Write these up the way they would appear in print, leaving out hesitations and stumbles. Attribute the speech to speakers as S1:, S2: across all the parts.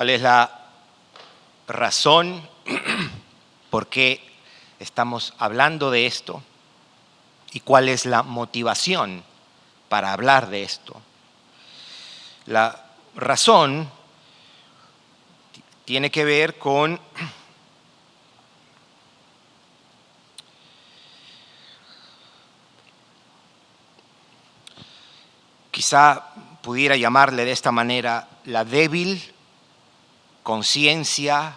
S1: ¿Cuál es la razón por qué estamos hablando de esto? ¿Y cuál es la motivación para hablar de esto? La razón tiene que ver con quizá pudiera llamarle de esta manera la débil conciencia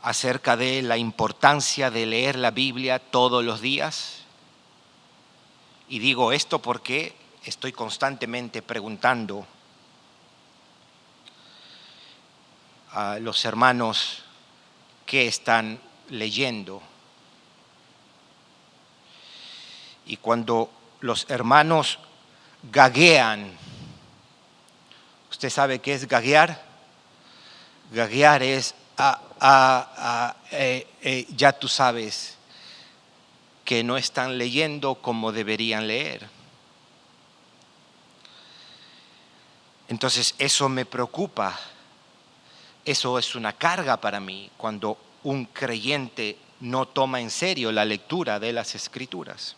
S1: acerca de la importancia de leer la Biblia todos los días. Y digo esto porque estoy constantemente preguntando a los hermanos qué están leyendo. Y cuando los hermanos gaguean, ¿usted sabe qué es gaguear? Gaguear es, ya tú sabes que no están leyendo como deberían leer. Entonces eso me preocupa. Eso es una carga para mí cuando un creyente no toma en serio la lectura de las Escrituras.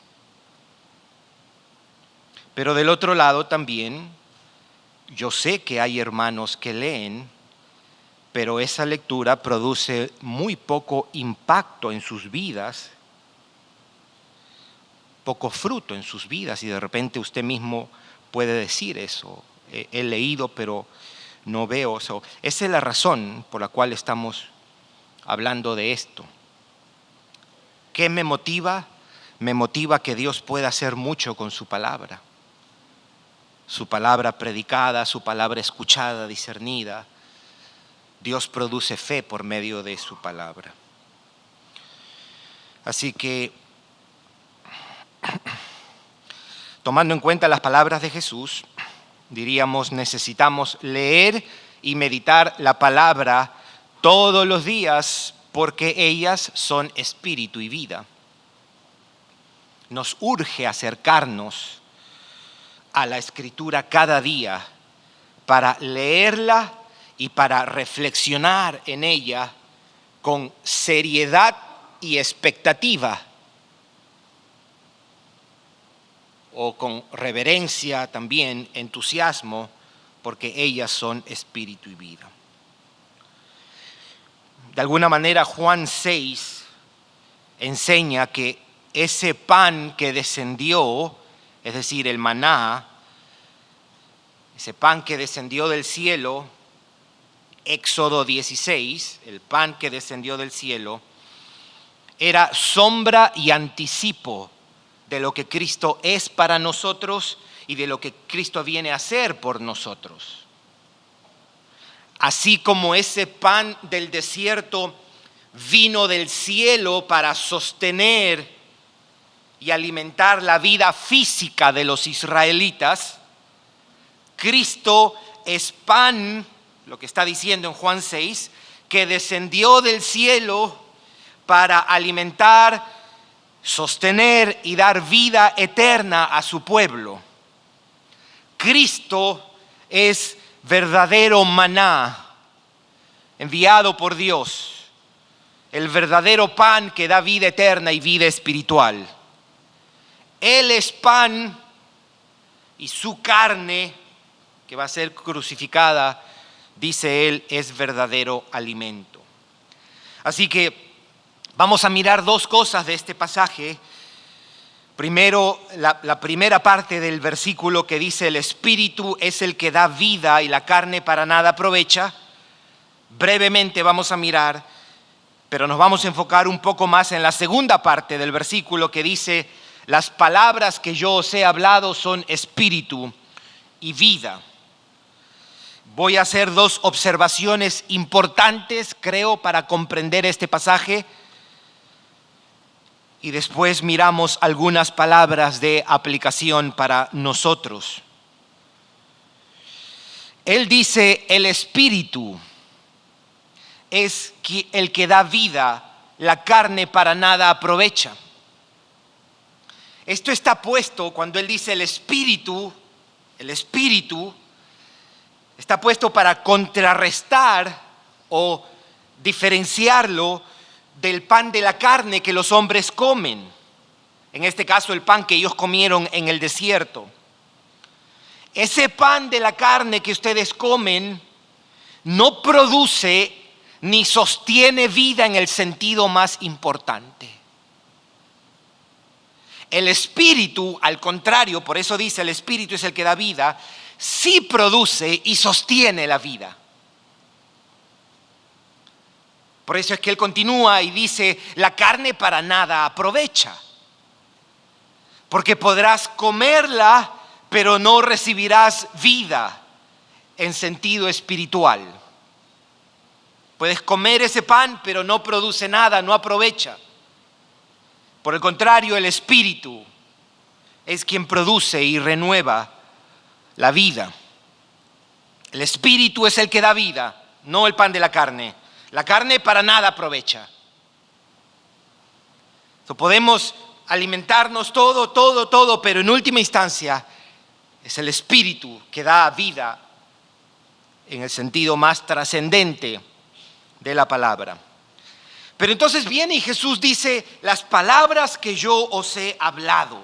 S1: Pero del otro lado también, yo sé que hay hermanos que leen, pero esa lectura produce muy poco impacto en sus vidas, poco fruto en sus vidas, y de repente usted mismo puede decir eso. He leído, pero no veo eso. Esa es la razón por la cual estamos hablando de esto. ¿Qué me motiva? Me motiva que Dios pueda hacer mucho con su palabra. Su palabra predicada, su palabra escuchada, discernida. Dios produce fe por medio de su palabra. Así que, tomando en cuenta las palabras de Jesús, diríamos, necesitamos leer y meditar la palabra todos los días porque ellas son espíritu y vida. Nos urge acercarnos a la Escritura cada día para leerla y para reflexionar en ella con seriedad y expectativa, o con reverencia también, entusiasmo, porque ellas son espíritu y vida. De alguna manera Juan 6 enseña que ese pan que descendió, es decir, el maná, ese pan que descendió del cielo, Éxodo 16, el pan que descendió del cielo, era sombra y anticipo de lo que Cristo es para nosotros y de lo que Cristo viene a hacer por nosotros. Así como ese pan del desierto vino del cielo para sostener y alimentar la vida física de los israelitas, Cristo es pan, lo que está diciendo en Juan 6, que descendió del cielo para alimentar, sostener y dar vida eterna a su pueblo. Cristo es verdadero maná enviado por Dios, el verdadero pan que da vida eterna y vida espiritual. Él es pan y su carne, que va a ser crucificada, dice él, es verdadero alimento. Así que vamos a mirar dos cosas de este pasaje. Primero, la primera parte del versículo que dice el Espíritu es el que da vida y la carne para nada aprovecha. Brevemente vamos a mirar, pero nos vamos a enfocar un poco más en la segunda parte del versículo que dice: las palabras que yo os he hablado son espíritu y vida. Voy a hacer dos observaciones importantes, creo, para comprender este pasaje. Y después miramos algunas palabras de aplicación para nosotros. Él dice, el Espíritu es el que da vida, la carne para nada aprovecha. Esto está puesto cuando él dice el Espíritu Está puesto para contrarrestar o diferenciarlo del pan de la carne que los hombres comen. En este caso, el pan que ellos comieron en el desierto. Ese pan de la carne que ustedes comen no produce ni sostiene vida en el sentido más importante. El espíritu, al contrario, por eso dice el espíritu es el que da vida, sí produce y sostiene la vida. Por eso es que él continúa y dice, la carne para nada aprovecha, porque podrás comerla, pero no recibirás vida en sentido espiritual. Puedes comer ese pan, pero no produce nada, no aprovecha. Por el contrario, el espíritu es quien produce y renueva la vida. El espíritu es el que da vida, no el pan de la carne. La carne para nada aprovecha. Podemos alimentarnos todo, pero en última instancia es el espíritu que da vida en el sentido más trascendente de la palabra. Pero entonces viene y Jesús dice, las palabras que yo os he hablado,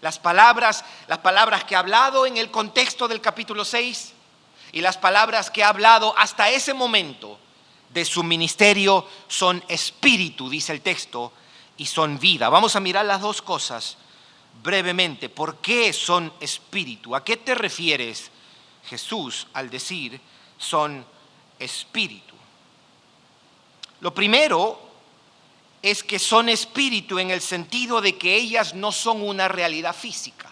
S1: las palabras que ha hablado en el contexto del capítulo 6 y las palabras que ha hablado hasta ese momento de su ministerio son espíritu, dice el texto, y son vida. Vamos a mirar las dos cosas brevemente. ¿Por qué son espíritu? ¿A qué te refieres, Jesús, al decir son espíritu? Lo primero es que son espíritu en el sentido de que ellas no son una realidad física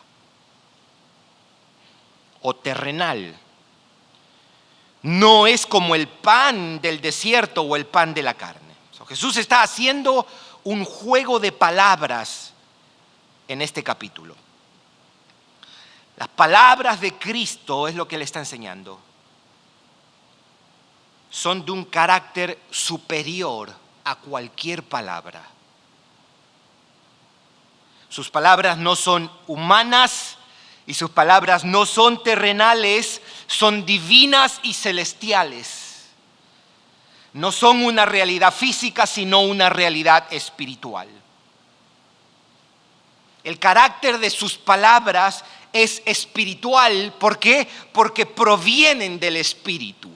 S1: o terrenal. No es como el pan del desierto o el pan de la carne. Jesús está haciendo un juego de palabras en este capítulo. Las palabras de Cristo es lo que le está enseñando. Son de un carácter superior a cualquier palabra. Sus palabras no son humanas y sus palabras no son terrenales, son divinas y celestiales. No son una realidad física, sino una realidad espiritual. El carácter de sus palabras es espiritual. ¿Por qué? Porque provienen del Espíritu.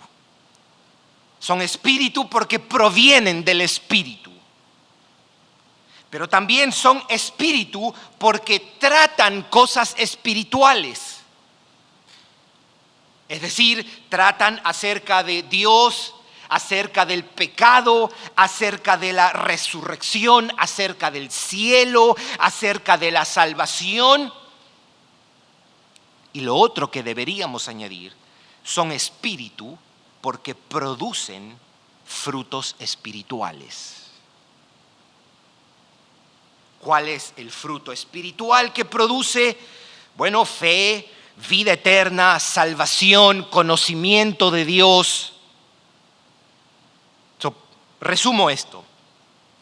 S1: Son espíritu porque provienen del Espíritu. Pero también son espíritu porque tratan cosas espirituales. Es decir, tratan acerca de Dios, acerca del pecado, acerca de la resurrección, acerca del cielo, acerca de la salvación. Y lo otro que deberíamos añadir, son espíritu porque producen frutos espirituales. ¿Cuál es el fruto espiritual que produce? Bueno, fe, vida eterna, salvación, conocimiento de Dios. Resumo esto,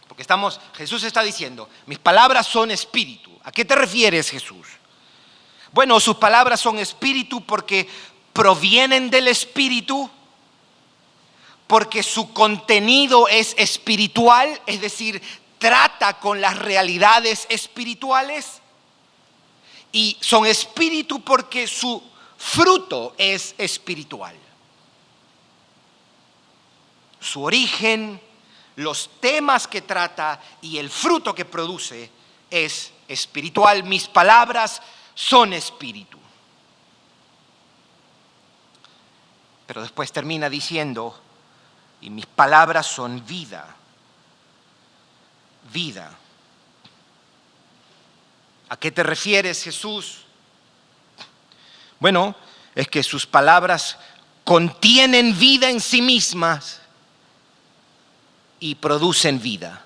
S1: porque Jesús está diciendo, mis palabras son espíritu. ¿A qué te refieres, Jesús? Bueno, sus palabras son espíritu porque provienen del Espíritu, porque su contenido es espiritual, es decir, trata con las realidades espirituales, y son espíritu porque su fruto es espiritual. Su origen, los temas que trata y el fruto que produce es espiritual. Mis palabras son espíritu. Pero después termina diciendo, y mis palabras son vida. Vida. ¿A qué te refieres, Jesús? Bueno, es que sus palabras contienen vida en sí mismas y producen vida.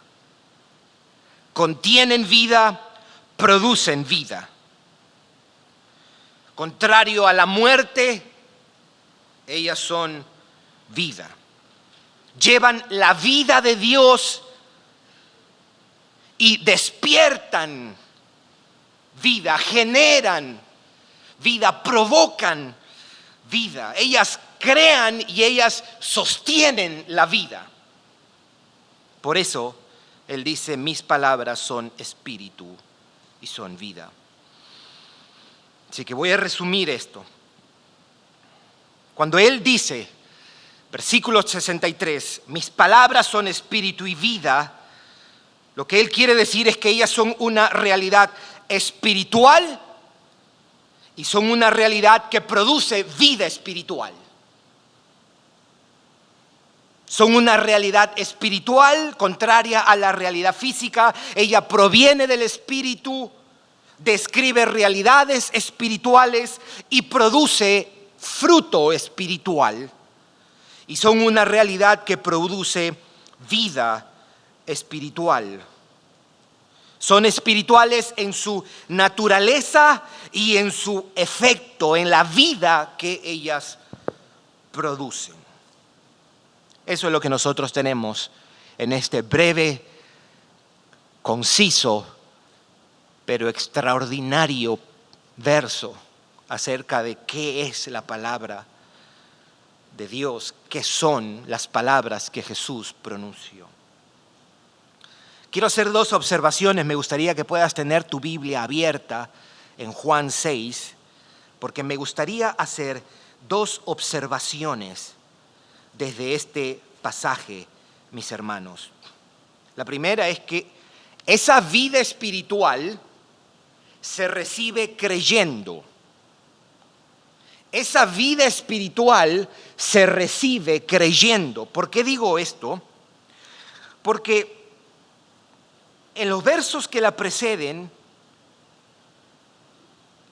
S1: Contienen vida, producen vida. Contrario a la muerte, ellas son vida. Llevan la vida de Dios y despiertan vida, generan vida, provocan vida. Ellas crean y ellas sostienen la vida. Por eso Él dice, mis palabras son espíritu y son vida. Así que voy a resumir esto. Cuando Él dice, versículo 63, mis palabras son espíritu y vida, lo que Él quiere decir es que ellas son una realidad espiritual y son una realidad que produce vida espiritual. Son una realidad espiritual contraria a la realidad física. Ella proviene del espíritu, describe realidades espirituales y produce fruto espiritual. Y son una realidad que produce vida espiritual. Son espirituales en su naturaleza y en su efecto, en la vida que ellas producen. Eso es lo que nosotros tenemos en este breve, conciso, pero extraordinario verso acerca de qué es la palabra de Dios, qué son las palabras que Jesús pronunció. Quiero hacer dos observaciones. Me gustaría que puedas tener tu Biblia abierta en Juan 6, porque me gustaría hacer dos observaciones desde este pasaje, mis hermanos. La primera es que esa vida espiritual se recibe creyendo. Esa vida espiritual se recibe creyendo. ¿Por qué digo esto? Porque en los versos que la preceden,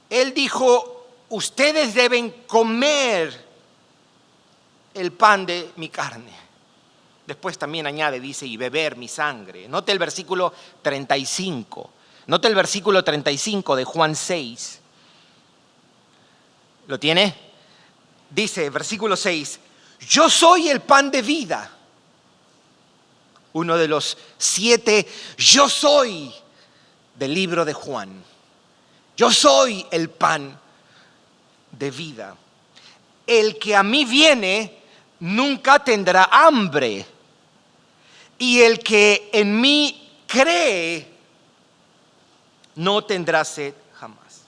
S1: Él dijo, ustedes deben comer el pan de mi carne. Después también añade, dice, y beber mi sangre. Note el versículo 35. Note el versículo 35 de Juan 6. ¿Lo tiene? Dice, versículo 6, yo soy el pan de vida. Uno de los 7 yo soy del libro de Juan. Yo soy el pan de vida. El que a mí viene nunca tendrá hambre. Y el que en mí cree no tendrá sed jamás.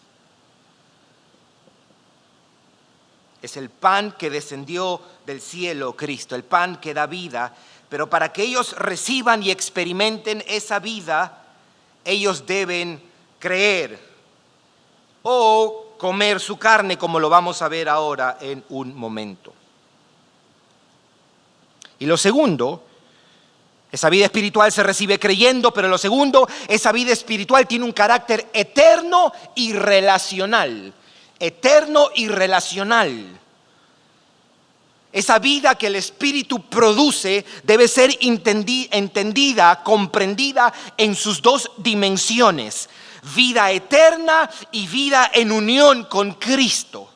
S1: Es el pan que descendió del cielo, Cristo, el pan que da vida. Pero para que ellos reciban y experimenten esa vida, ellos deben creer o comer su carne, como lo vamos a ver ahora en un momento. Y lo segundo, esa vida espiritual se recibe creyendo, pero lo segundo, esa vida espiritual tiene un carácter eterno y relacional. Eterno y relacional. Esa vida que el Espíritu produce debe ser entendida, comprendida en sus dos dimensiones. Vida eterna y vida en unión con Cristo.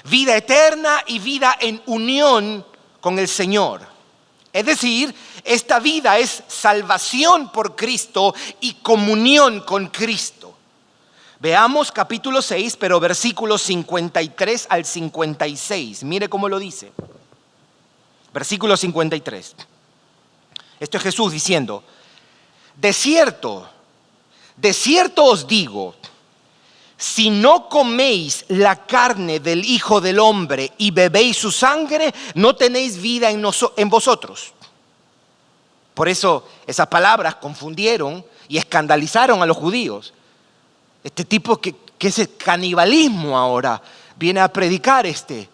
S1: Vida eterna y vida en unión con el Señor. Es decir, esta vida es salvación por Cristo y comunión con Cristo. Veamos capítulo 6, pero versículos 53 al 56. Mire cómo lo dice. Versículo 53. Esto es Jesús diciendo, de cierto os digo, si no coméis la carne del Hijo del Hombre y bebéis su sangre, no tenéis vida en vosotros. Por eso esas palabras confundieron y escandalizaron a los judíos. Este tipo que es el canibalismo ahora, viene a predicar este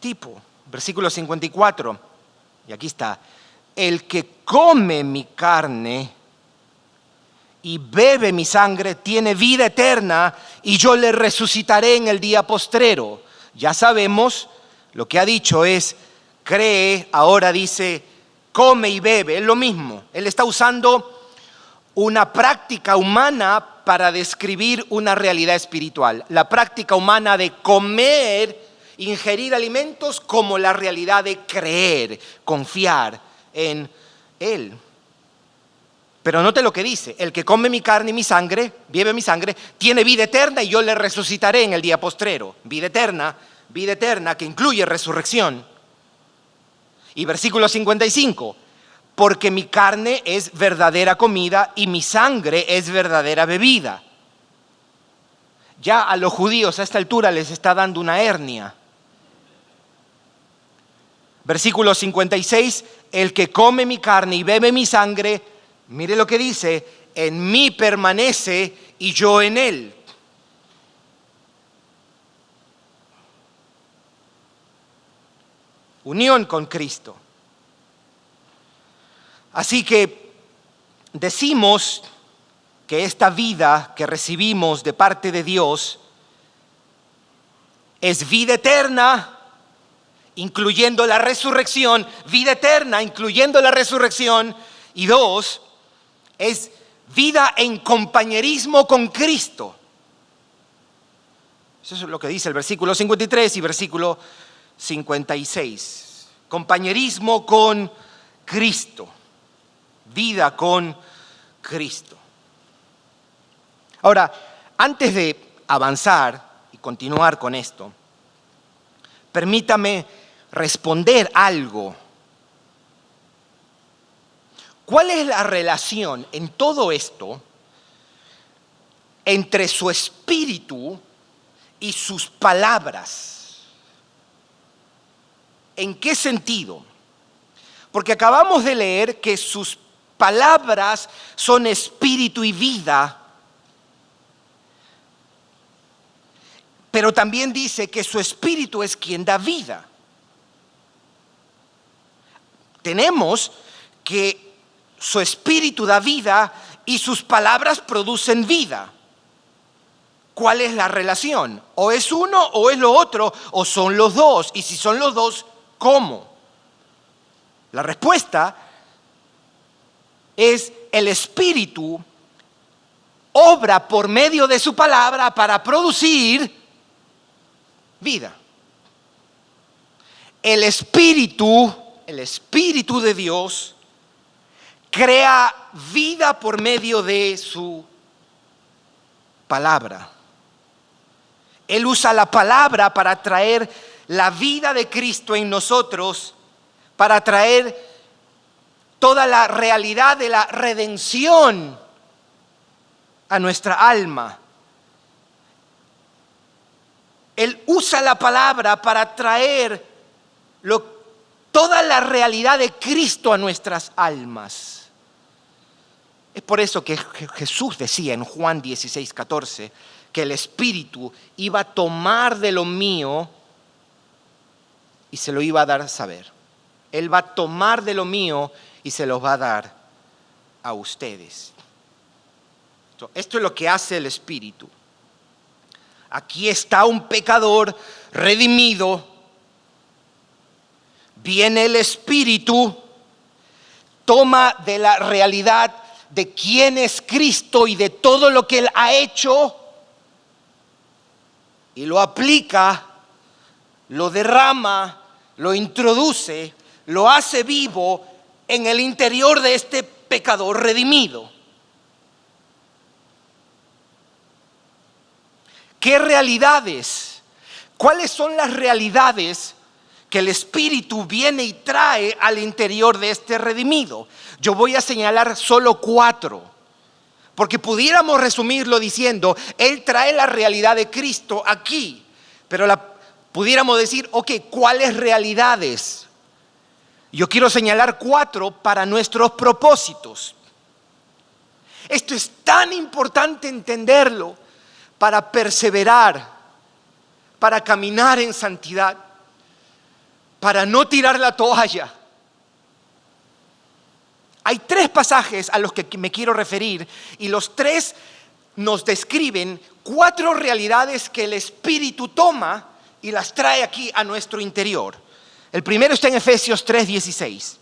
S1: tipo. Versículo 54, y aquí está. El que come mi carne y bebe mi sangre tiene vida eterna y yo le resucitaré en el día postrero. Ya sabemos, lo que ha dicho es, cree, ahora dice, come y bebe, es lo mismo. Él está usando una práctica humana para describir una realidad espiritual. La práctica humana de comer, ingerir alimentos, como la realidad de creer, confiar en Él. Pero note lo que dice: el que come mi carne y mi sangre, bebe mi sangre, tiene vida eterna y yo le resucitaré en el día postrero. Vida eterna que incluye resurrección. Y versículo 55, porque mi carne es verdadera comida y mi sangre es verdadera bebida. Ya a los judíos a esta altura les está dando una hernia. Versículo 56, el que come mi carne y bebe mi sangre, mire lo que dice, en mí permanece y yo en él. Unión con Cristo. Así que decimos que esta vida que recibimos de parte de Dios es vida eterna, incluyendo la resurrección, vida eterna, incluyendo la resurrección, y dos, es vida en compañerismo con Cristo. Eso es lo que dice el versículo 53 y versículo 56. Compañerismo con Cristo, vida con Cristo. Ahora, antes de avanzar y continuar con esto, permítame responder algo. ¿Cuál es la relación en todo esto entre su espíritu y sus palabras? ¿En qué sentido? Porque acabamos de leer que sus palabras son espíritu y vida, pero también dice que su espíritu es quien da vida. Tenemos que su espíritu da vida y sus palabras producen vida. ¿Cuál es la relación? O es uno o es lo otro, o son los dos. Y si son los dos, ¿cómo? La respuesta es: el espíritu obra por medio de su palabra para producir vida. El espíritu de Dios crea vida por medio de su palabra. Él usa la palabra para traer la vida de Cristo en nosotros, para traer toda la realidad de la redención a nuestra alma. Él usa la palabra para traer toda la realidad de Cristo a nuestras almas. Es por eso que Jesús decía en Juan 16:14 que el Espíritu iba a tomar de lo mío y se lo iba a dar a saber. Él va a tomar de lo mío y se los va a dar a ustedes. Esto es lo que hace el Espíritu. Aquí está un pecador redimido. Viene el Espíritu, toma de la realidad de quién es Cristo y de todo lo que Él ha hecho y lo aplica, lo derrama, lo introduce, lo hace vivo en el interior de este pecador redimido. ¿Qué realidades? ¿Cuáles son las realidades que el Espíritu viene y trae al interior de este redimido? Yo voy a señalar solo 4, porque pudiéramos resumirlo diciendo: Él trae la realidad de Cristo aquí, pero pudiéramos decir, ok, ¿cuáles realidades? Yo quiero señalar 4 para nuestros propósitos. Esto es tan importante entenderlo para perseverar, para caminar en santidad, para no tirar la toalla. Hay 3 pasajes a los que me quiero referir y los 3 nos describen 4 realidades que el Espíritu toma y las trae aquí a nuestro interior. El primero está en Efesios 3:16.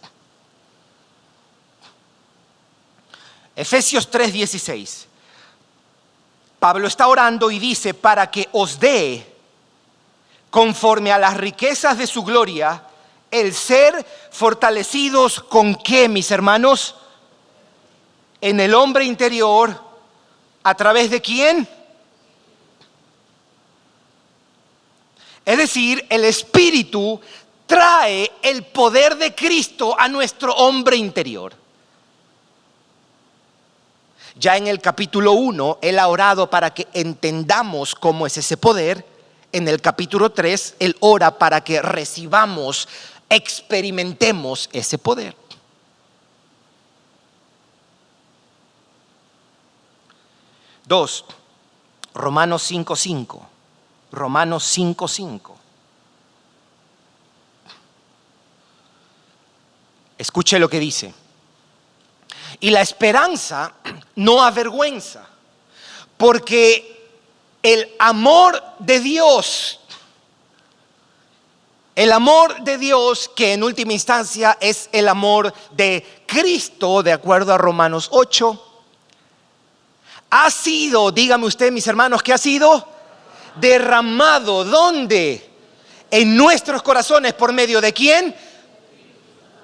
S1: Efesios 3:16. Pablo está orando y dice: para que os dé, conforme a las riquezas de su gloria, el ser fortalecidos ¿con qué, mis hermanos? en el hombre interior, ¿a través de quién? Es decir, el Espíritu trae el poder de Cristo a nuestro hombre interior. Ya en el capítulo 1, Él ha orado para que entendamos cómo es ese poder. En el capítulo 3, Él ora para que recibamos, experimentemos ese poder. Dos, Romanos 5:5. Romanos 5:5. Escuche lo que dice. Y la esperanza no avergüenza, porque el amor de Dios, que en última instancia es el amor de Cristo, de acuerdo a Romanos 8, ha sido, dígame usted, mis hermanos, ¿qué ha sido? Derramado, ¿dónde? En nuestros corazones, ¿por medio de quién?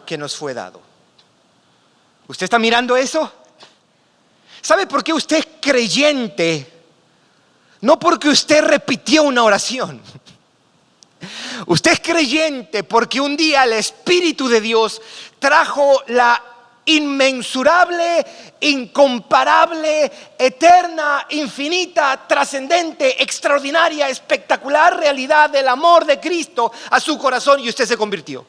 S1: Que nos fue dado. ¿Usted está mirando eso? ¿Sabe por qué usted es creyente? No porque usted repitió una oración. Usted es creyente porque un día el Espíritu de Dios trajo la inmensurable, incomparable, eterna, infinita, trascendente, extraordinaria, espectacular realidad del amor de Cristo a su corazón y usted se convirtió.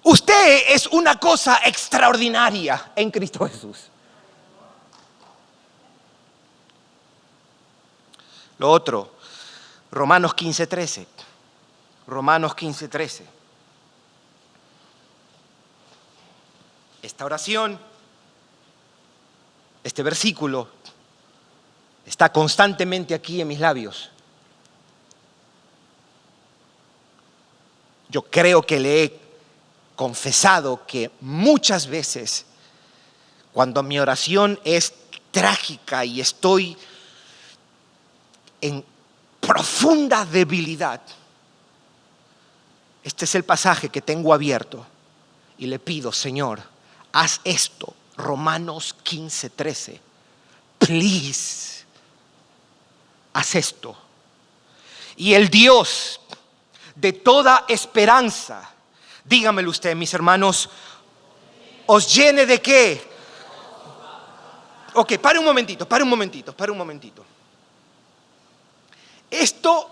S1: Usted es una cosa extraordinaria en Cristo Jesús. Lo otro, Romanos 15:13. Romanos 15:13. Esta oración, este versículo, está constantemente aquí en mis labios. Yo creo que le he confesado que muchas veces, cuando mi oración es trágica y estoy en profunda debilidad, este es el pasaje que tengo abierto y le pido: Señor, haz esto. Romanos 15:13. Please, haz esto. Y el Dios de toda esperanza, dígamelo usted, mis hermanos, ¿os llene de qué? Ok, pare un momentito. Esto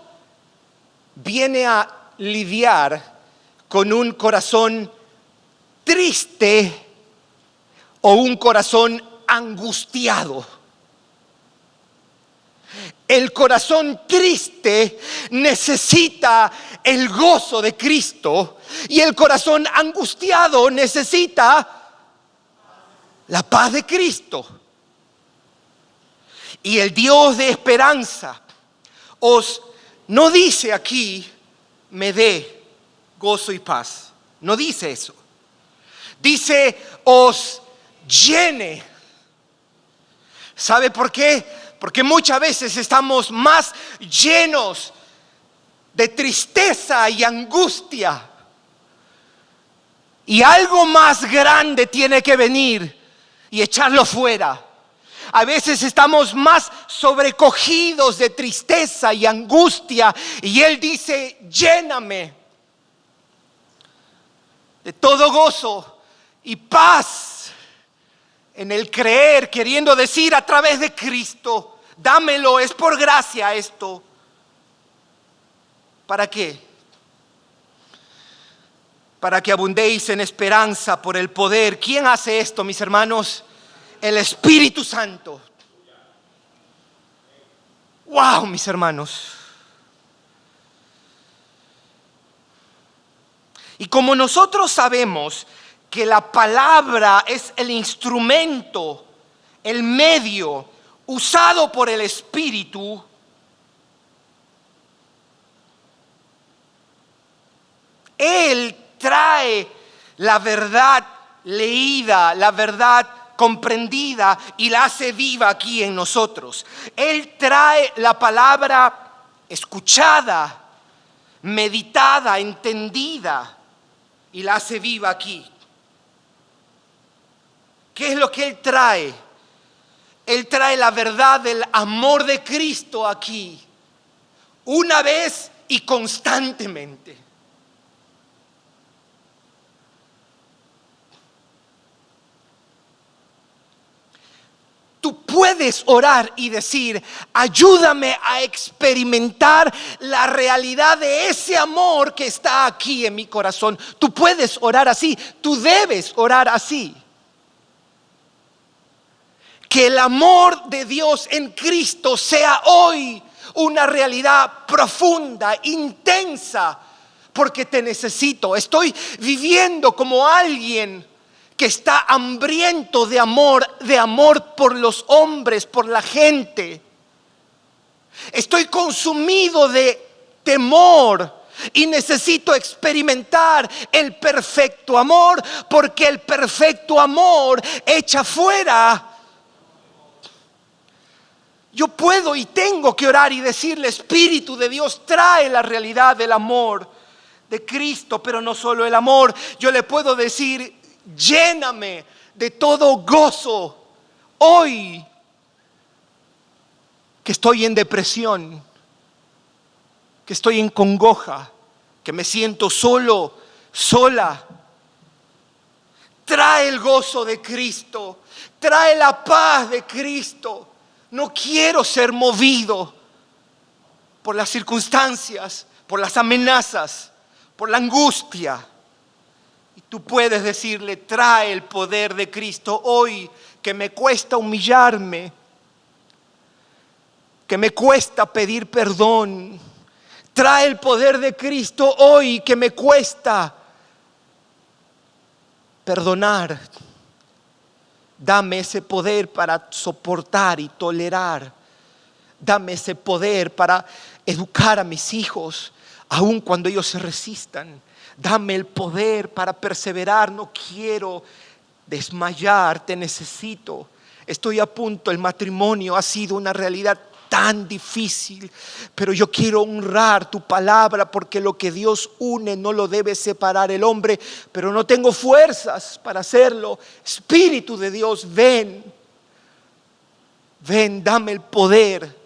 S1: viene a lidiar con un corazón triste o un corazón angustiado. El corazón triste necesita el gozo de Cristo y el corazón angustiado necesita la paz de Cristo. Y el Dios de esperanza no dice aquí: me dé gozo y paz. No dice eso. Dice: os llene. ¿Sabe por qué? Porque muchas veces estamos más llenos de tristeza y angustia. Y algo más grande tiene que venir y echarlo fuera. A veces estamos más sobrecogidos de tristeza y angustia. Y Él dice: lléname de todo gozo y paz en el creer, queriendo decir a través de Cristo: dámelo, es por gracia esto. ¿Para qué? Para que abundéis en esperanza por el poder. ¿Quién hace esto, mis hermanos? El Espíritu Santo. Wow, mis hermanos. Y como nosotros sabemos que la palabra es el instrumento, el medio usado por el Espíritu, Él trae la verdad leída, la verdad comprendida y la hace viva aquí en nosotros. Él trae la palabra escuchada, meditada, entendida y la hace viva aquí. ¿Qué es lo que Él trae? Él trae la verdad del amor de Cristo aquí, una vez y constantemente. Tú puedes orar y decir: ayúdame a experimentar la realidad de ese amor que está aquí en mi corazón. Tú puedes orar así, tú debes orar así. Que el amor de Dios en Cristo sea hoy una realidad profunda, intensa, porque te necesito. Estoy viviendo como alguien que está hambriento de amor por los hombres, por la gente. Estoy consumido de temor y necesito experimentar el perfecto amor, porque el perfecto amor echa fuera. Yo puedo y tengo que orar y decirle: Espíritu de Dios, trae la realidad del amor de Cristo, pero no solo el amor. Yo le puedo decir: lléname de todo gozo hoy que estoy en depresión, que estoy en congoja, que me siento solo, sola. Trae el gozo de Cristo, trae la paz de Cristo. No quiero ser movido por las circunstancias, por las amenazas, por la angustia. Y tú puedes decirle: trae el poder de Cristo hoy, que me cuesta humillarme, que me cuesta pedir perdón. Trae el poder de Cristo hoy, que me cuesta perdonar. Dame ese poder para soportar y tolerar. Dame ese poder para educar a mis hijos, aun cuando ellos se resistan. Dame el poder para perseverar. No quiero desmayar, te necesito. Estoy a punto, el matrimonio ha sido una realidad tan difícil, pero yo quiero honrar tu palabra, porque lo que Dios une no lo debe separar el hombre, pero no tengo fuerzas para hacerlo. Espíritu de Dios, ven, dame el poder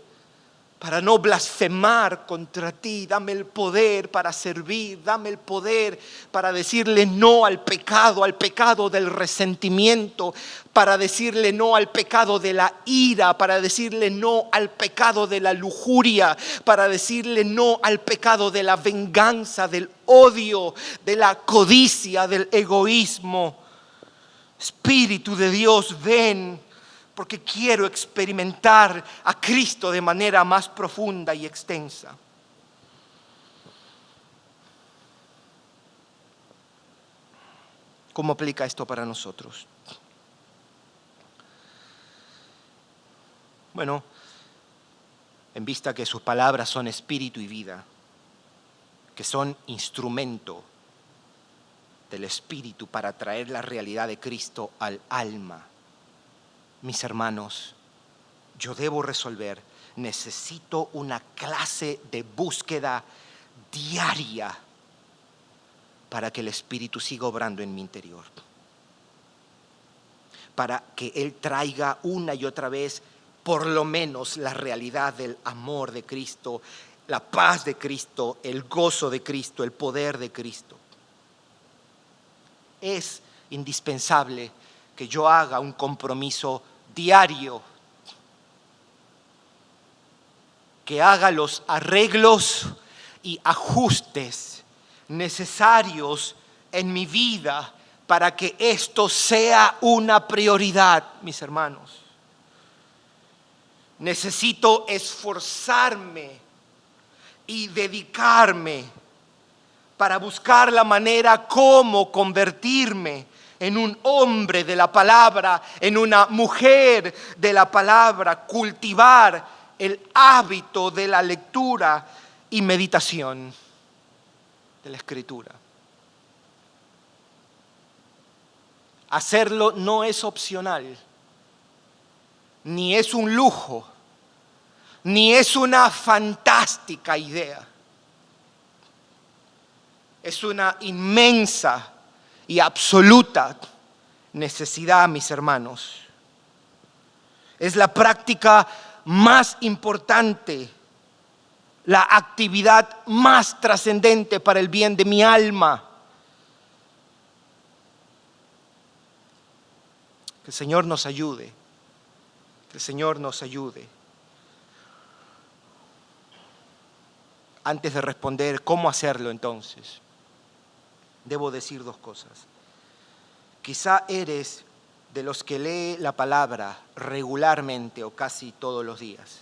S1: para no blasfemar contra ti. Dame el poder para servir. Dame el poder para decirle no al pecado del resentimiento, para decirle no al pecado de la ira, para decirle no al pecado de la lujuria, para decirle no al pecado de la venganza, del odio, de la codicia, del egoísmo. Espíritu de Dios, ven, porque quiero experimentar a Cristo de manera más profunda y extensa. ¿Cómo aplica esto para nosotros? Bueno, en vista que sus palabras son espíritu y vida, que son instrumento del Espíritu para traer la realidad de Cristo al alma, mis hermanos, yo debo resolver, necesito una clase de búsqueda diaria para que el Espíritu siga obrando en mi interior, para que Él traiga una y otra vez por lo menos la realidad del amor de Cristo, la paz de Cristo, el gozo de Cristo, el poder de Cristo. Es indispensable que yo haga un compromiso diario, que haga los arreglos y ajustes necesarios en mi vida para que esto sea una prioridad, mis hermanos. Necesito esforzarme y dedicarme para buscar la manera cómo convertirme en un hombre de la palabra, en una mujer de la palabra, cultivar el hábito de la lectura y meditación de la Escritura. Hacerlo no es opcional, ni es un lujo, ni es una fantástica idea. Es una inmensa y absoluta necesidad, mis hermanos. Es la práctica más importante, la actividad más trascendente para el bien de mi alma. Que el Señor nos ayude, que el Señor nos ayude. Antes de responder cómo hacerlo entonces, debo decir dos cosas. Quizá eres de los que lee la palabra regularmente o casi todos los días.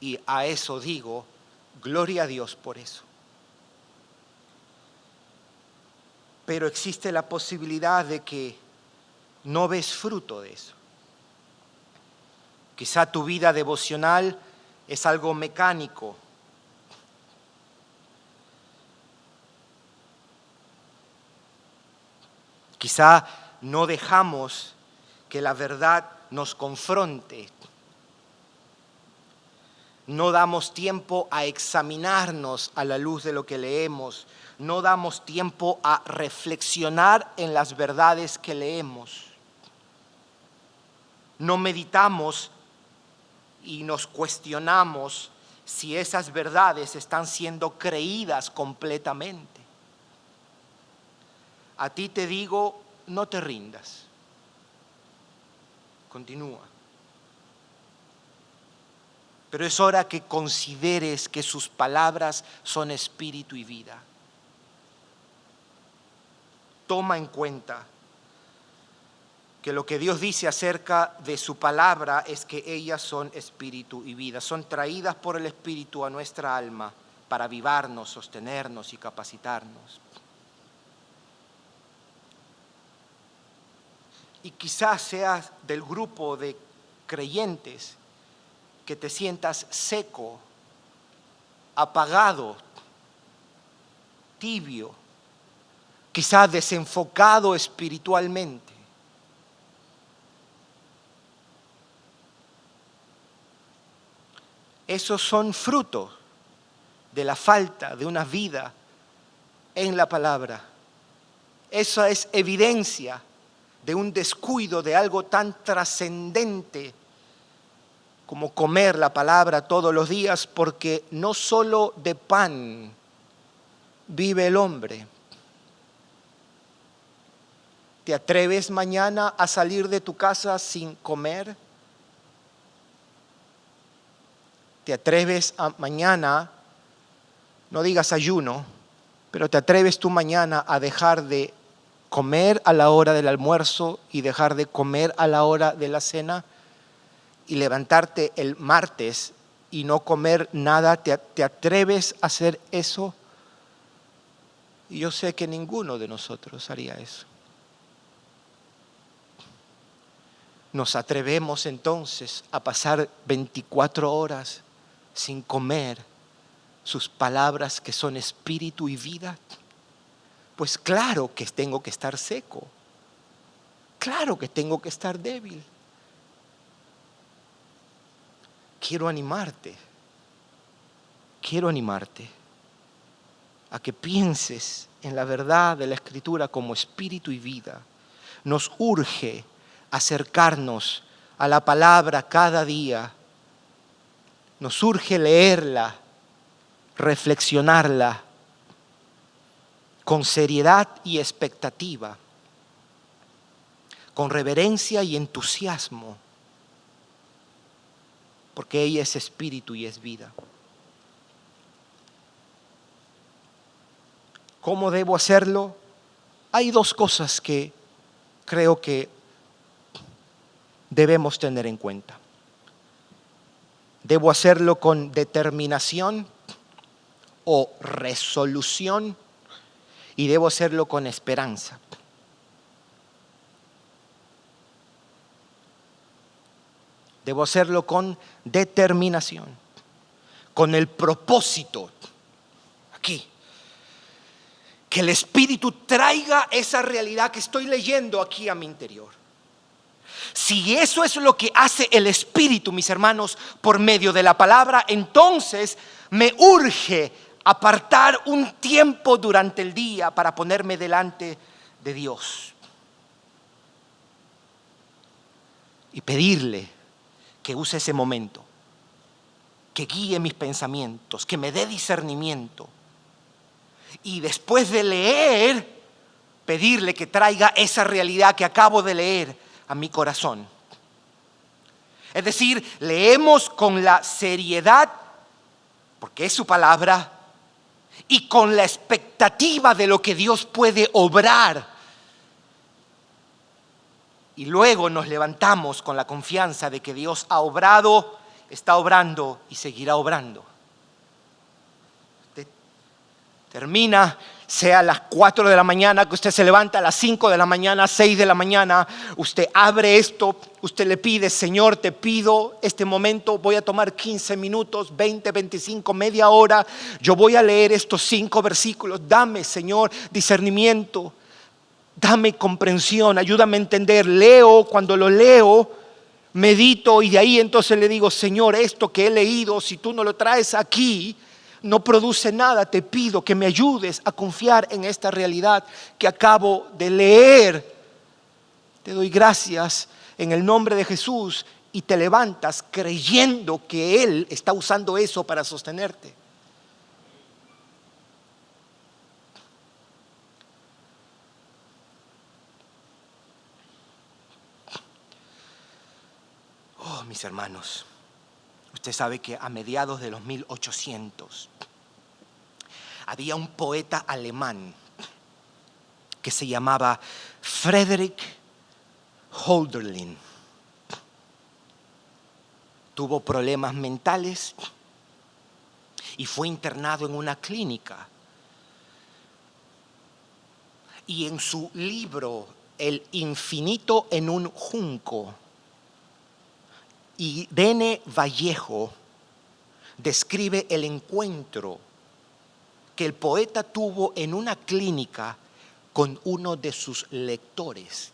S1: Y a eso digo, gloria a Dios por eso. Pero existe la posibilidad de que no ves fruto de eso. Quizá tu vida devocional es algo mecánico. Quizá no dejamos que la verdad nos confronte. No damos tiempo a examinarnos a la luz de lo que leemos. No damos tiempo a reflexionar en las verdades que leemos. No meditamos y nos cuestionamos si esas verdades están siendo creídas completamente. A ti te digo, no te rindas. Continúa. Pero es hora que consideres que sus palabras son espíritu y vida. Toma en cuenta que lo que Dios dice acerca de su palabra es que ellas son espíritu y vida. Son traídas por el Espíritu a nuestra alma para avivarnos, sostenernos y capacitarnos. Y quizás seas del grupo de creyentes que te sientas seco, apagado, tibio, quizás desenfocado espiritualmente. Esos son frutos de la falta de una vida en la palabra. Esa es evidencia de un descuido de algo tan trascendente como comer la palabra todos los días, porque no solo de pan vive el hombre. ¿Te atreves mañana a salir de tu casa sin comer? ¿Te atreves mañana, no digas ayuno, pero te atreves tú mañana a dejar de comer a la hora del almuerzo y dejar de comer a la hora de la cena y levantarte el martes y no comer nada? ¿Te atreves a hacer eso? Y yo sé que ninguno de nosotros haría eso. Nos atrevemos entonces a pasar 24 horas sin comer sus palabras que son espíritu y vida. Pues claro que tengo que estar seco, claro que tengo que estar débil. Quiero animarte a que pienses en la verdad de la Escritura como espíritu y vida. Nos urge acercarnos a la palabra cada día. Nos urge leerla, reflexionarla con seriedad y expectativa, con reverencia y entusiasmo, porque ella es espíritu y es vida. ¿Cómo debo hacerlo? Hay dos cosas que creo que debemos tener en cuenta. Debo hacerlo con determinación o resolución, y debo hacerlo con esperanza. Debo hacerlo con determinación, con el propósito, aquí, que el Espíritu traiga esa realidad que estoy leyendo aquí a mi interior. Si eso es lo que hace el Espíritu, mis hermanos, por medio de la palabra, entonces me urge apartar un tiempo durante el día para ponerme delante de Dios y pedirle que use ese momento, que guíe mis pensamientos, que me dé discernimiento. Y después de leer, pedirle que traiga esa realidad que acabo de leer a mi corazón. Es decir, leemos con la seriedad, porque es su palabra, y con la expectativa de lo que Dios puede obrar. Y luego nos levantamos con la confianza de que Dios ha obrado, está obrando y seguirá obrando. Usted termina, sea a las 4 de la mañana, que usted se levanta a las 5 de la mañana, 6 de la mañana, usted abre esto, usted le pide: Señor, te pido este momento, voy a tomar 15 minutos, 20, 25, media hora, yo voy a leer estos 5 versículos, dame, Señor, discernimiento, dame comprensión, ayúdame a entender. Leo, cuando lo leo, medito y de ahí entonces le digo: Señor, esto que he leído, si tú no lo traes aquí, no produce nada. Te pido que me ayudes a confiar en esta realidad que acabo de leer. Te doy gracias en el nombre de Jesús, y te levantas creyendo que Él está usando eso para sostenerte. Oh, mis hermanos, usted sabe que a mediados de los 1800 había un poeta alemán que se llamaba Friedrich Hölderlin. Tuvo problemas mentales y fue internado en una clínica. Y en su libro El infinito en un junco, Irene Vallejo describe el encuentro que el poeta tuvo en una clínica con uno de sus lectores.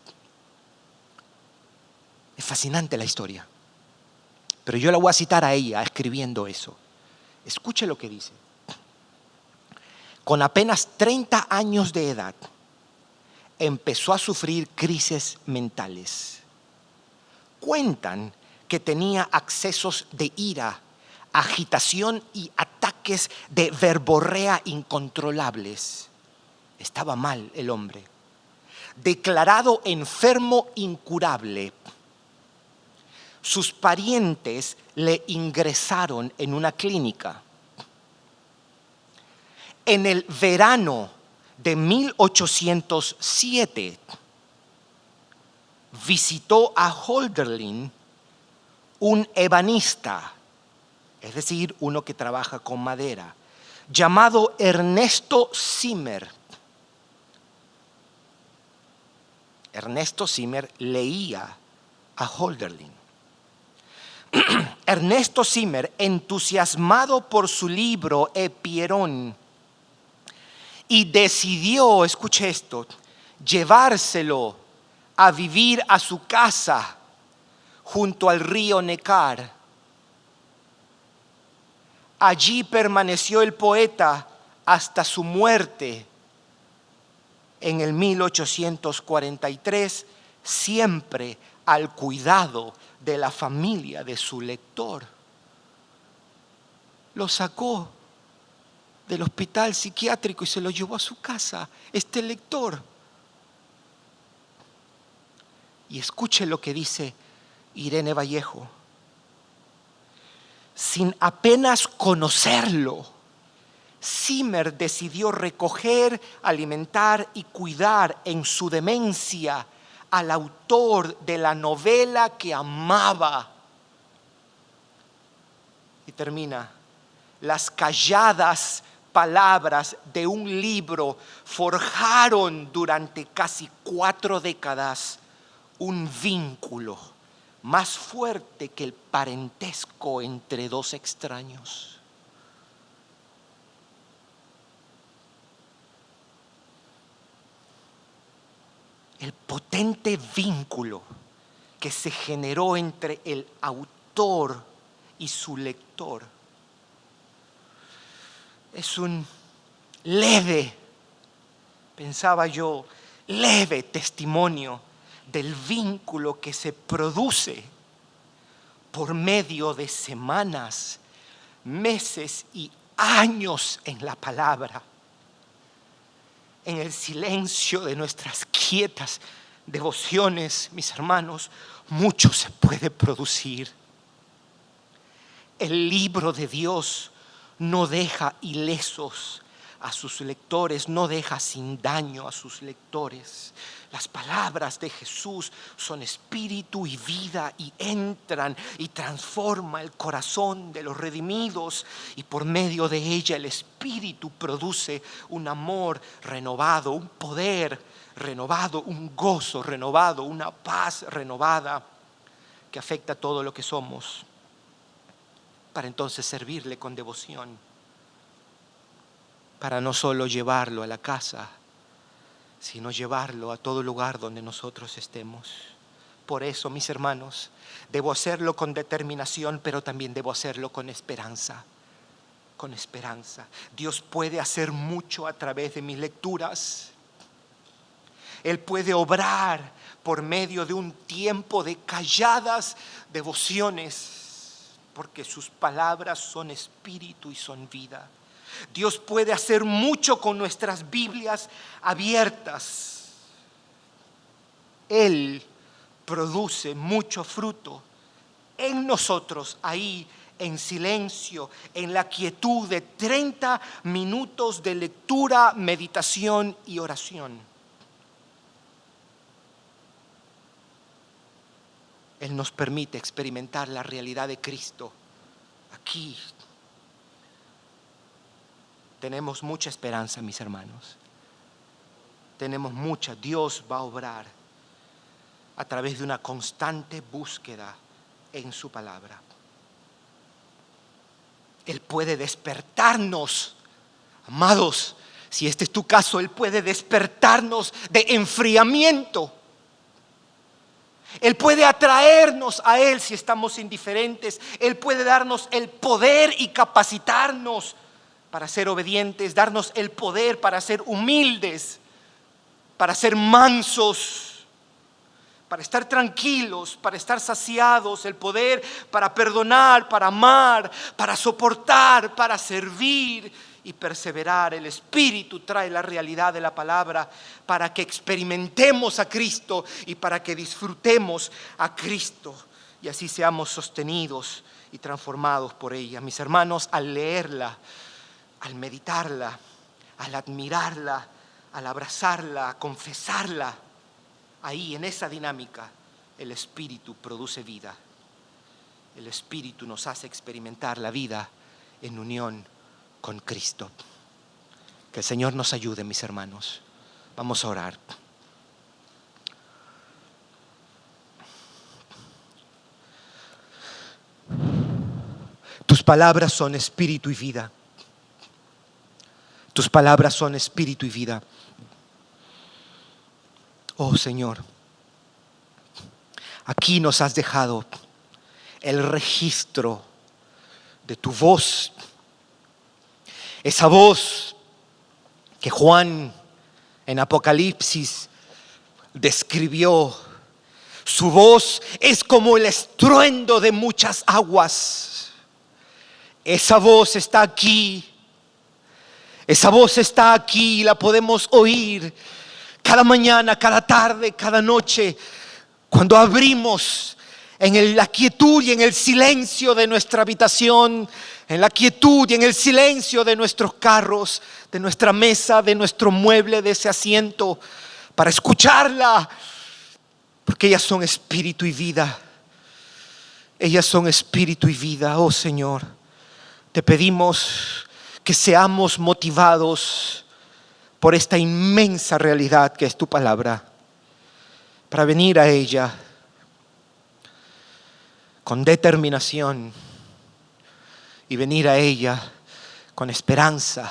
S1: Es fascinante la historia, pero yo la voy a citar a ella escribiendo eso. Escuche lo que dice. Con apenas 30 años de edad, empezó a sufrir crisis mentales. Cuentan que tenía accesos de ira, agitación y ataques de verborrea incontrolables. Estaba mal el hombre. Declarado enfermo incurable. Sus parientes le ingresaron en una clínica. En el verano de 1807 visitó a Hölderlin un ebanista, es decir, uno que trabaja con madera, llamado Ernesto Zimmer. Ernesto Zimmer leía a Hölderlin. Ernesto Zimmer, entusiasmado por su libro Epierón, y decidió, escuche esto, llevárselo a vivir a su casa junto al río Neckar. Allí permaneció el poeta hasta su muerte en el 1843, siempre al cuidado de la familia de su lector. Lo sacó del hospital psiquiátrico y se lo llevó a su casa, este lector. Y escuche lo que dice Irene Vallejo. Sin apenas conocerlo, Zimmer decidió recoger, alimentar y cuidar en su demencia al autor de la novela que amaba. Y termina: las calladas palabras de un libro forjaron durante casi 4 décadas un vínculo más fuerte que el parentesco entre dos extraños. El potente vínculo que se generó entre el autor y su lector es un leve, pensaba yo, leve testimonio del vínculo que se produce por medio de semanas, meses y años en la palabra, en el silencio de nuestras quietas devociones, mis hermanos, mucho se puede producir. El libro de Dios no deja ilesos a sus lectores, no deja sin daño a sus lectores. Las palabras de Jesús son espíritu y vida y entran y transforman el corazón de los redimidos, y por medio de ella el espíritu produce un amor renovado, un poder renovado, un gozo renovado, una paz renovada que afecta todo lo que somos, para entonces servirle con devoción, para no solo llevarlo a la casa, sino llevarlo a todo lugar donde nosotros estemos. Por eso, mis hermanos, debo hacerlo con determinación, pero también debo hacerlo con esperanza. Con esperanza. Dios puede hacer mucho a través de mis lecturas. Él puede obrar por medio de un tiempo de calladas devociones, porque sus palabras son espíritu y son vida. Dios puede hacer mucho con nuestras Biblias abiertas. Él produce mucho fruto en nosotros, ahí en silencio, en la quietud de 30 minutos de lectura, meditación y oración. Él nos permite experimentar la realidad de Cristo aquí. Tenemos mucha esperanza, mis hermanos. Tenemos mucha. Dios va a obrar a través de una constante búsqueda en su palabra. Él puede despertarnos, amados. Si este es tu caso, Él puede despertarnos de enfriamiento. Él puede atraernos a Él si estamos indiferentes. Él puede darnos el poder y capacitarnos para ser obedientes, darnos el poder para ser humildes, para ser mansos, para estar tranquilos, para estar saciados, el poder para perdonar, para amar, para soportar, para servir y perseverar. El Espíritu trae la realidad de la palabra para que experimentemos a Cristo y para que disfrutemos a Cristo y así seamos sostenidos y transformados por ella. Mis hermanos, al leerla, al meditarla, al admirarla, al abrazarla, a confesarla, ahí en esa dinámica el Espíritu produce vida. El Espíritu nos hace experimentar la vida en unión con Cristo. Que el Señor nos ayude, mis hermanos. Vamos a orar. Tus palabras son espíritu y vida. Tus palabras son espíritu y vida. Oh Señor, aquí nos has dejado el registro de tu voz. Esa voz que Juan en Apocalipsis describió. Su voz es como el estruendo de muchas aguas. Esa voz está aquí. Esa voz está aquí y la podemos oír cada mañana, cada tarde, cada noche, cuando abrimos en la quietud y en el silencio de nuestra habitación, en la quietud y en el silencio de nuestros carros, de nuestra mesa, de nuestro mueble, de ese asiento, para escucharla, porque ellas son espíritu y vida. Ellas son espíritu y vida. Oh Señor, te pedimos que seamos motivados por esta inmensa realidad que es tu palabra, para venir a ella con determinación y venir a ella con esperanza,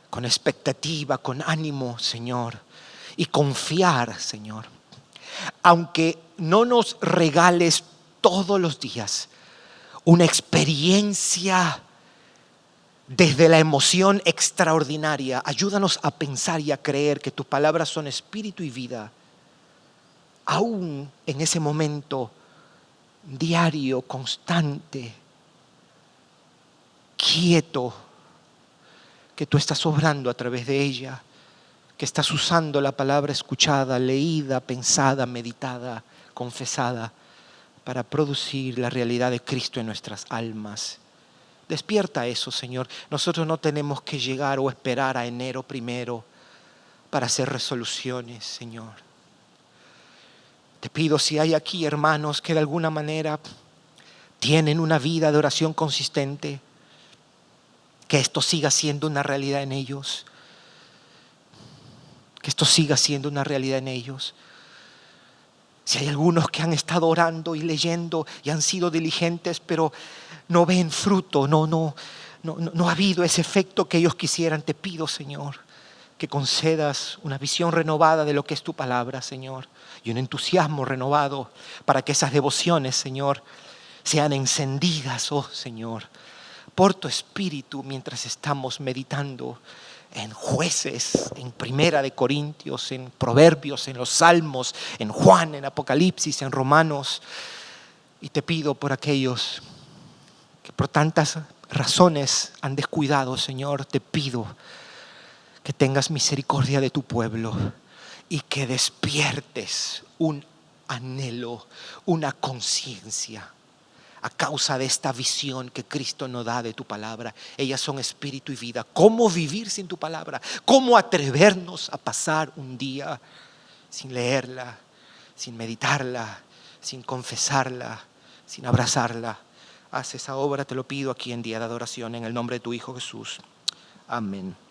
S1: con expectativa, con ánimo, Señor, y confiar, Señor. Aunque no nos regales todos los días una experiencia desde la emoción extraordinaria, ayúdanos a pensar y a creer que tus palabras son espíritu y vida, aún en ese momento diario, constante, quieto, que tú estás obrando a través de ella, que estás usando la palabra escuchada, leída, pensada, meditada, confesada, para producir la realidad de Cristo en nuestras almas. Despierta eso, Señor. Nosotros no tenemos que llegar o esperar a enero 1 para hacer resoluciones, Señor. Te pido, si hay aquí hermanos que de alguna manera tienen una vida de oración consistente, que esto siga siendo una realidad en ellos. Que esto siga siendo una realidad en ellos. Si hay algunos que han estado orando y leyendo y han sido diligentes, pero no ven fruto, no ha habido ese efecto que ellos quisieran, te pido, Señor, que concedas una visión renovada de lo que es tu palabra, Señor, y un entusiasmo renovado para que esas devociones, Señor, sean encendidas, oh Señor, por tu Espíritu mientras estamos meditando en Jueces, en Primera de Corintios, en Proverbios, en los Salmos, en Juan, en Apocalipsis, en Romanos. Y te pido por aquellos que por tantas razones han descuidado, Señor, te pido que tengas misericordia de tu pueblo y que despiertes un anhelo, una conciencia a causa de esta visión que Cristo nos da de tu palabra. Ellas son espíritu y vida. ¿Cómo vivir sin tu palabra? ¿Cómo atrevernos a pasar un día sin leerla, sin meditarla, sin confesarla, sin abrazarla? Haz esa obra, te lo pido aquí en día de adoración, en el nombre de tu Hijo Jesús. Amén.